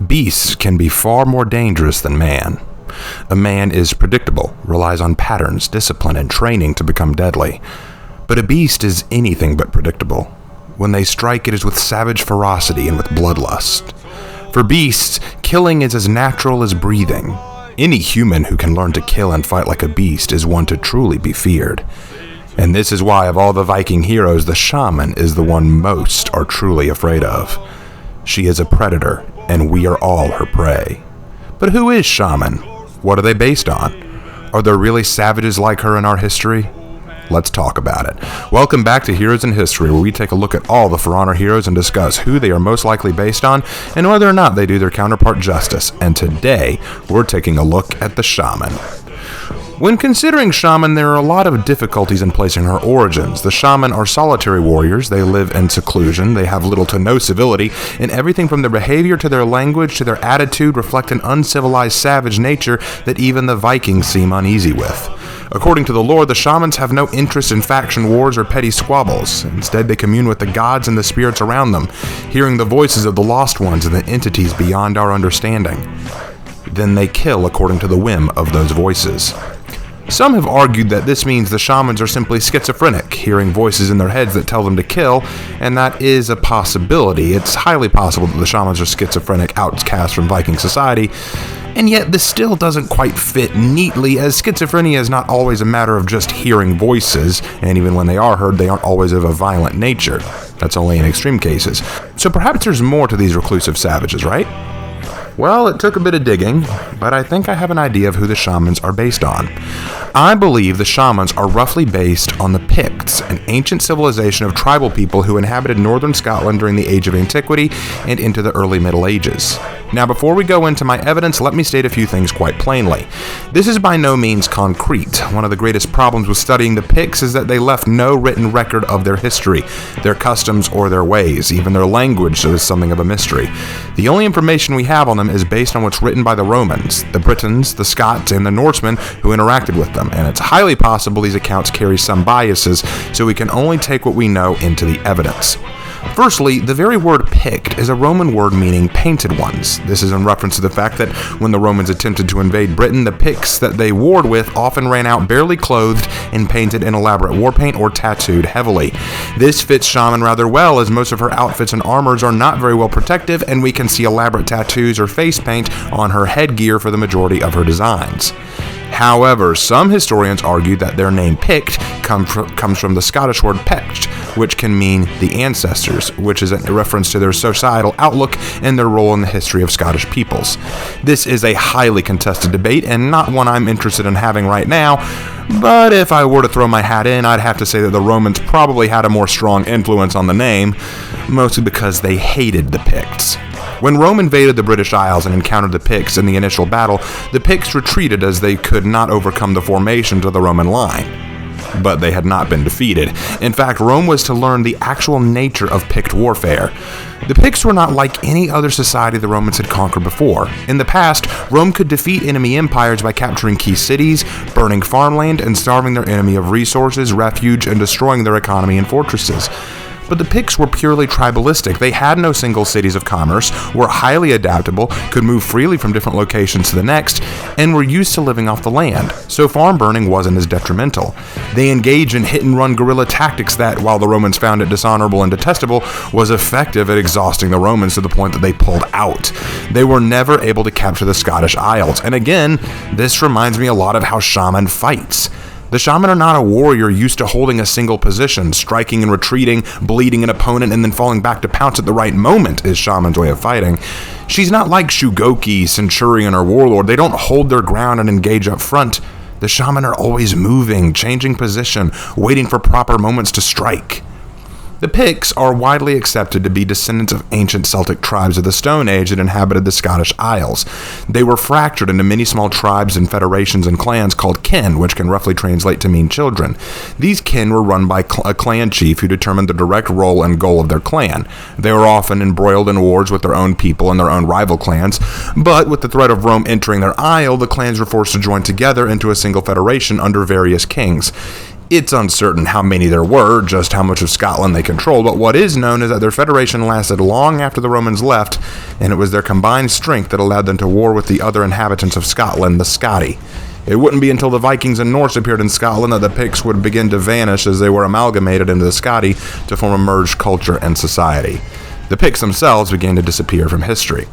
Beasts can be far more dangerous than man. A man is predictable, relies on patterns, discipline, and training to become deadly. But a beast is anything but predictable. When they strike, it is with savage ferocity and with bloodlust. For beasts, killing is as natural as breathing. Any human who can learn to kill and fight like a beast is one to truly be feared. And this is why of all the Viking heroes, the Shaman is the one most are truly afraid of. She is a predator, and we are all her prey. But who is Shaman? What are they based on? Are there really savages like her in our history? Let's talk about it. Welcome back to Heroes in History, where we take a look at all the For Honor heroes and discuss who they are most likely based on and whether or not they do their counterpart justice. And today, we're taking a look at the Shaman. When considering Shaman, there are a lot of difficulties in placing her origins. The Shaman are solitary warriors, they live in seclusion, they have little to no civility, and everything from their behavior to their language to their attitude reflect an uncivilized savage nature that even the Vikings seem uneasy with. According to the lore, the Shamans have no interest in faction wars or petty squabbles. Instead, they commune with the gods and the spirits around them, hearing the voices of the lost ones and the entities beyond our understanding. Then they kill according to the whim of those voices. Some have argued that this means the Shamans are simply schizophrenic, hearing voices in their heads that tell them to kill, and that is a possibility. It's highly possible that the Shamans are schizophrenic outcasts from Viking society, and yet this still doesn't quite fit neatly, as schizophrenia is not always a matter of just hearing voices, and even when they are heard, they aren't always of a violent nature. That's only in extreme cases. So perhaps there's more to these reclusive savages, right? Well, it took a bit of digging, but I think I have an idea of who the Shamans are based on. I believe the Shamans are roughly based on the Picts, an ancient civilization of tribal people who inhabited northern Scotland during the Age of Antiquity and into the early Middle Ages. Now, before we go into my evidence, let me state a few things quite plainly. This is by no means concrete. One of the greatest problems with studying the Picts is that they left no written record of their history, their customs, or their ways. Even their language is something of a mystery. The only information we have on them is based on what's written by the Romans, the Britons, the Scots, and the Norsemen who interacted with them, and it's highly possible these accounts carry some biases, so we can only take what we know into the evidence. Firstly, the very word Pict is a Roman word meaning painted ones. This is in reference to the fact that when the Romans attempted to invade Britain, the Picts that they warred with often ran out barely clothed and painted in elaborate war paint or tattooed heavily. This fits Shaman rather well, as most of her outfits and armors are not very well protective, and we can see elaborate tattoos or face paint on her headgear for the majority of her designs. However, some historians argue that their name Pict comes from the Scottish word pecht, which can mean the ancestors, which is a reference to their societal outlook and their role in the history of Scottish peoples. This is a highly contested debate and not one I'm interested in having right now, but if I were to throw my hat in, I'd have to say that the Romans probably had a more strong influence on the name, mostly because they hated the Picts. When Rome invaded the British Isles and encountered the Picts in the initial battle, the Picts retreated as they could not overcome the formations of the Roman line. But they had not been defeated. In fact, Rome was to learn the actual nature of Pict warfare. The Picts were not like any other society the Romans had conquered before. In the past, Rome could defeat enemy empires by capturing key cities, burning farmland, and starving their enemy of resources, refuge, and destroying their economy and fortresses. But the Picts were purely tribalistic. They had no single cities of commerce, were highly adaptable, could move freely from different locations to the next, and were used to living off the land, so farm burning wasn't as detrimental. They engaged in hit-and-run guerrilla tactics that, while the Romans found it dishonorable and detestable, was effective at exhausting the Romans to the point that they pulled out. They were never able to capture the Scottish Isles, and again, this reminds me a lot of how Shaman fights. The Shaman are not a warrior used to holding a single position, striking and retreating, bleeding an opponent, and then falling back to pounce at the right moment is Shaman's way of fighting. She's not like Shugoki, Centurion, or Warlord. They don't hold their ground and engage up front. The Shaman are always moving, changing position, waiting for proper moments to strike. The Picts are widely accepted to be descendants of ancient Celtic tribes of the Stone Age that inhabited the Scottish Isles. They were fractured into many small tribes and federations and clans called kin, which can roughly translate to mean children. These kin were run by a clan chief who determined the direct role and goal of their clan. They were often embroiled in wars with their own people and their own rival clans, but with the threat of Rome entering their isle, the clans were forced to join together into a single federation under various kings. It's uncertain how many there were, just how much of Scotland they controlled, but what is known is that their federation lasted long after the Romans left, and it was their combined strength that allowed them to war with the other inhabitants of Scotland, the Scotti. It wouldn't be until the Vikings and Norse appeared in Scotland that the Picts would begin to vanish as they were amalgamated into the Scotti to form a merged culture and society. The Picts themselves began to disappear from history.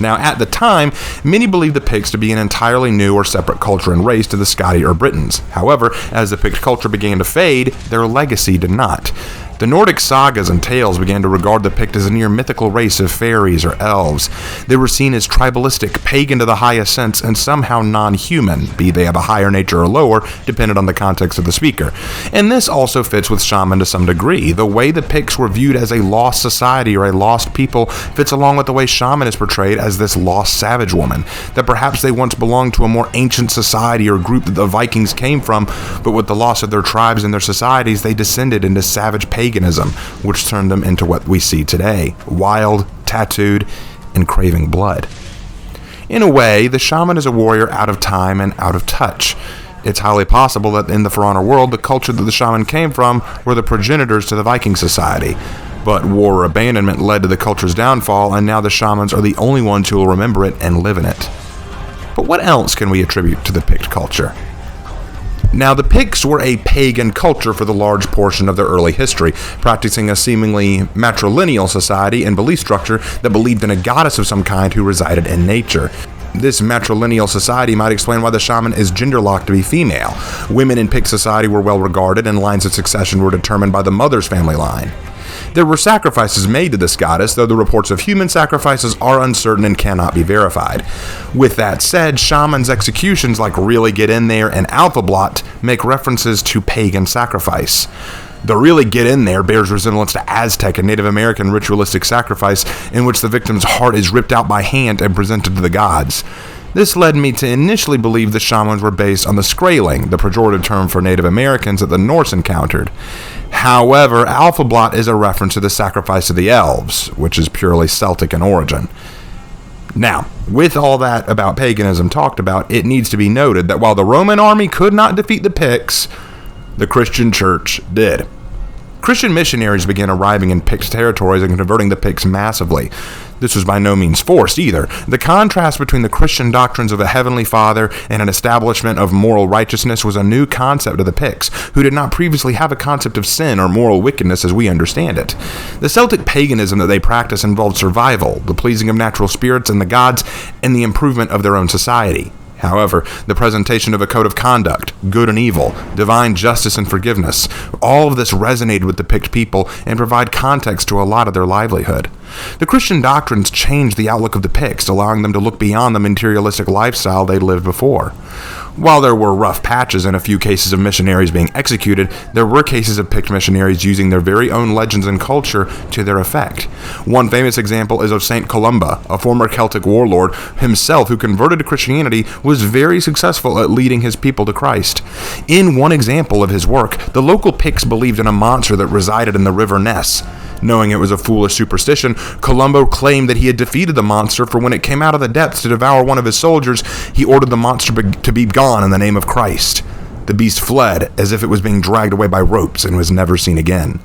Now, at the time, many believed the Picts to be an entirely new or separate culture and race to the Scotti or Britons. However, as the Pict culture began to fade, their legacy did not. The Nordic sagas and tales began to regard the Pict as a near mythical race of fairies or elves. They were seen as tribalistic, pagan to the highest sense, and somehow non-human, be they of a higher nature or lower, dependent on the context of the speaker. And this also fits with Shaman to some degree. The way the Picts were viewed as a lost society or a lost people fits along with the way Shaman is portrayed as this lost savage woman, that perhaps they once belonged to a more ancient society or group that the Vikings came from, but with the loss of their tribes and their societies, they descended into savage paganism, which turned them into what we see today, wild, tattooed, and craving blood. In a way, the shaman is a warrior out of time and out of touch. It's highly possible that in the For Honor world, the culture that the shaman came from were the progenitors to the Viking society. But war or abandonment led to the culture's downfall, and now the shamans are the only ones who will remember it and live in it. But what else can we attribute to the Pict culture? Now, the Picts were a pagan culture for the large portion of their early history, practicing a seemingly matrilineal society and belief structure that believed in a goddess of some kind who resided in nature. This matrilineal society might explain why the shaman is gender-locked to be female. Women in Pict society were well regarded, and lines of succession were determined by the mother's family line. There were sacrifices made to this goddess, though the reports of human sacrifices are uncertain and cannot be verified. With that said, shamans' executions like Really Get In There and Alpha Blot make references to pagan sacrifice. The Really Get In There bears resemblance to Aztec and Native American ritualistic sacrifice in which the victim's heart is ripped out by hand and presented to the gods. This led me to initially believe the shamans were based on the skraeling, the pejorative term for Native Americans that the Norse encountered. However, Alpha Blot is a reference to the sacrifice of the elves, which is purely Celtic in origin. Now, with all that about paganism talked about, it needs to be noted that while the Roman army could not defeat the Picts, the Christian church did. Christian missionaries began arriving in Pict territories and converting the Picts massively. This was by no means forced either. The contrast between the Christian doctrines of a heavenly Father and an establishment of moral righteousness was a new concept to the Picts, who did not previously have a concept of sin or moral wickedness as we understand it. The Celtic paganism that they practice involved survival, the pleasing of natural spirits and the gods, and the improvement of their own society. However, the presentation of a code of conduct, good and evil, divine justice and forgiveness, all of this resonated with the Pict people and provide context to a lot of their livelihood. The Christian doctrines changed the outlook of the Picts, allowing them to look beyond the materialistic lifestyle they lived before. While there were rough patches and a few cases of missionaries being executed, there were cases of Pict missionaries using their very own legends and culture to their effect. One famous example is of Saint Columba, a former Celtic warlord himself who converted to Christianity, was very successful at leading his people to Christ. In one example of his work, the local Picts believed in a monster that resided in the river Ness. Knowing it was a foolish superstition, Columba claimed that he had defeated the monster, for when it came out of the depths to devour one of his soldiers, he ordered the monster to be gone in the name of Christ. The beast fled as if it was being dragged away by ropes and was never seen again.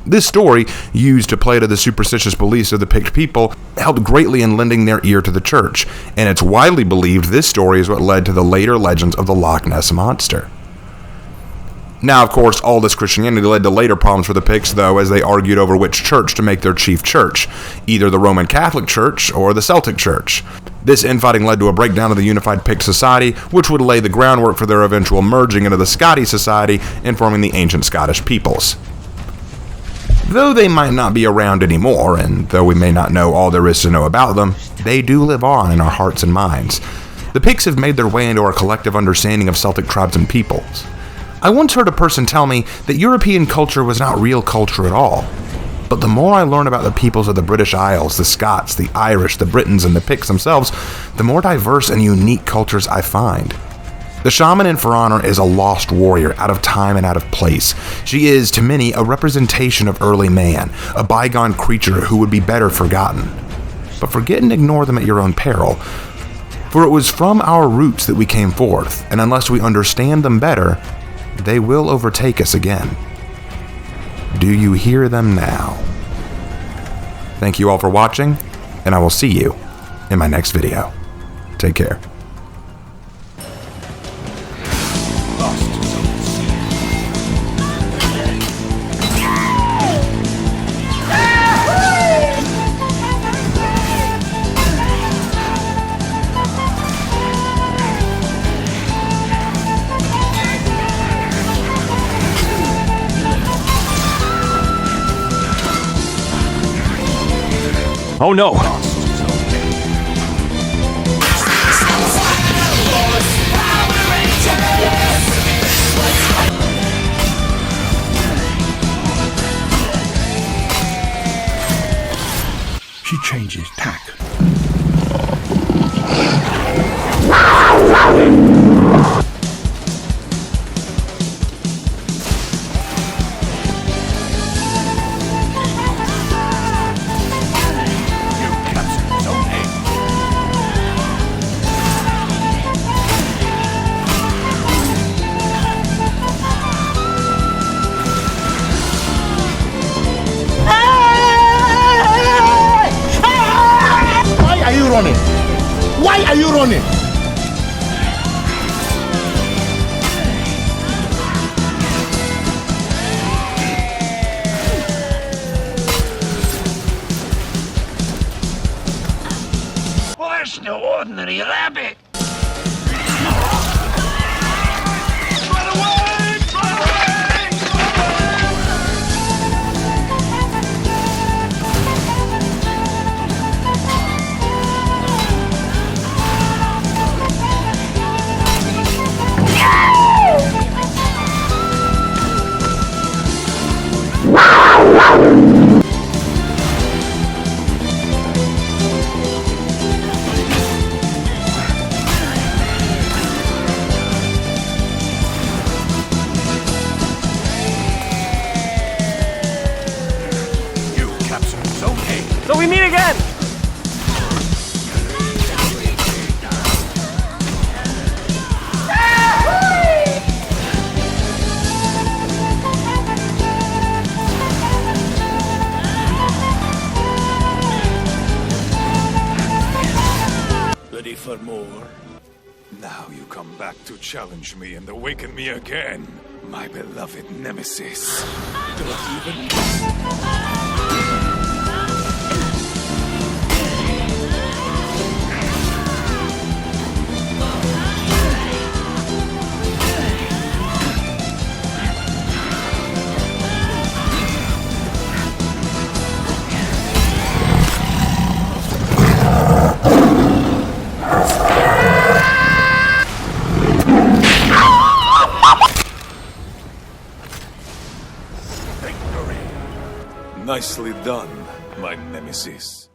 This story, used to play to the superstitious beliefs of the Pict people, helped greatly in lending their ear to the church, and it's widely believed this story is what led to the later legends of the Loch Ness Monster. Now, of course, all this Christianity led to later problems for the Picts, though, as they argued over which church to make their chief church, either the Roman Catholic Church or the Celtic Church. This infighting led to a breakdown of the unified Pict society, which would lay the groundwork for their eventual merging into the Scottish society and forming the ancient Scottish peoples. Though they might not be around anymore, and though we may not know all there is to know about them, they do live on in our hearts and minds. The Picts have made their way into our collective understanding of Celtic tribes and peoples. I once heard a person tell me that European culture was not real culture at all. But the more I learn about the peoples of the British Isles, the Scots, the Irish, the Britons, and the Picts themselves, the more diverse and unique cultures I find. The shaman in For Honor is a lost warrior, out of time and out of place. She is, to many, a representation of early man, a bygone creature who would be better forgotten. But forget and ignore them at your own peril. For it was from our roots that we came forth, and unless we understand them better, they will overtake us again. Do you hear them now? Thank you all for watching, and I will see you in my next video. Take care. Oh no! She changes tack. Why are you running? Well, that's no ordinary rabbit. Run away! Run away! So we meet again! Ready for more? Now you come back to challenge me and awaken me again, my beloved nemesis. Don't even... Nicely done, my nemesis.